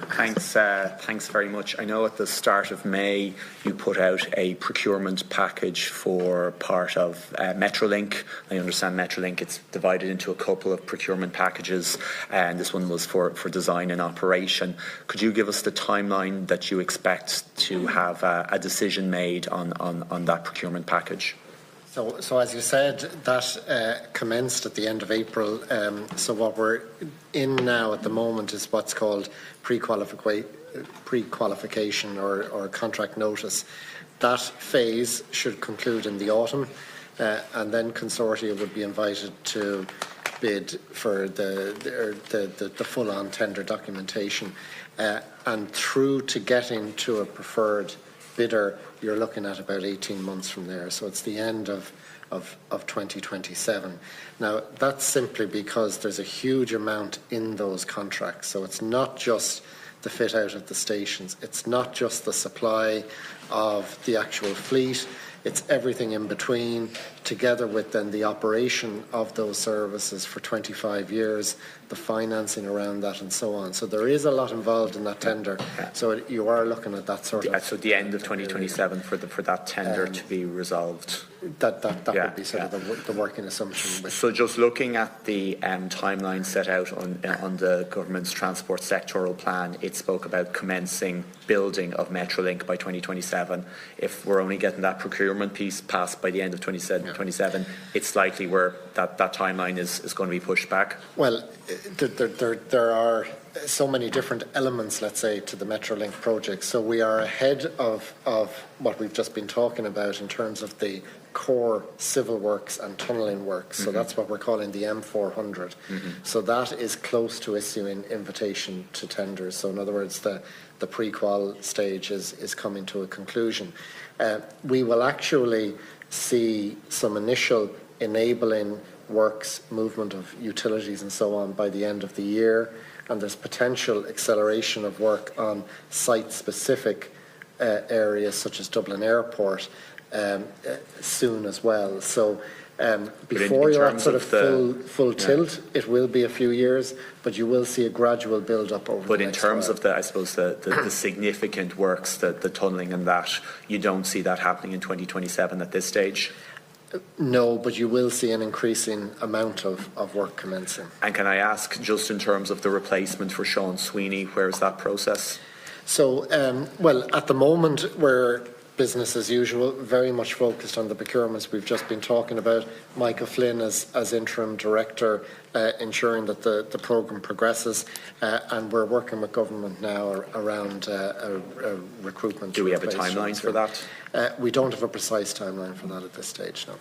Thanks very much. I know at the start of May you put out a procurement package for part of Metrolink. I understand Metrolink, it's divided into a couple of procurement packages, and this one was for design and operation. Could you give us the timeline that you expect to have a decision made on that procurement package? So as you said, that commenced at the end of April. So what we're in now at the moment is what's called pre-qualification or contract notice. That phase should conclude in the autumn, and then consortia would be invited to bid for the full-on tender documentation, and through to getting to a preferred bidder, you're looking at about 18 months from there. So it's the end of 2027. Now, that's simply because there's a huge amount in those contracts. So it's not just the fit out of the stations. It's not just the supply of the actual fleet. It's everything in between, together with then the operation of those services for 25 years, the financing around that and so on. So there is a lot involved in that tender. So you are looking at that sort of... So the end of 2027 for that tender to be resolved. That would be sort of the working assumption. So just looking at the timeline set out on the government's transport sectoral plan, it spoke about commencing building of Metrolink by 2027. If we're only getting that procurement piece passed by the end of 2027, it's likely where that timeline is going to be pushed back. Well, there are so many different elements, let's say, to the Metrolink project. So we are ahead of what we've just been talking about in terms of the core civil works and tunnelling works. So that's what we're calling the M400. So that is close to issuing invitation to tenders. So in other words, the pre-qual stage is coming to a conclusion. We will actually see some initial enabling works, movement of utilities and so on by the end of the year, and there's potential acceleration of work on site-specific areas such as Dublin Airport soon as well. So before you're at sort of full tilt, it will be a few years, but you will see a gradual build-up over the next while. But in terms of the significant works, the tunnelling and that, you don't see that happening in 2027 at this stage? No, but you will see an increasing amount of work commencing. And can I ask, just in terms of the replacement for Sean Sweeney, where is that process? So, well, at the moment, we're business as usual, very much focused on the procurements we've just been talking about. Michael Flynn as interim director, ensuring that the programme progresses, and we're working with government now around a recruitment. Do we have a timeline for that? We don't have a precise timeline for that at this stage, no.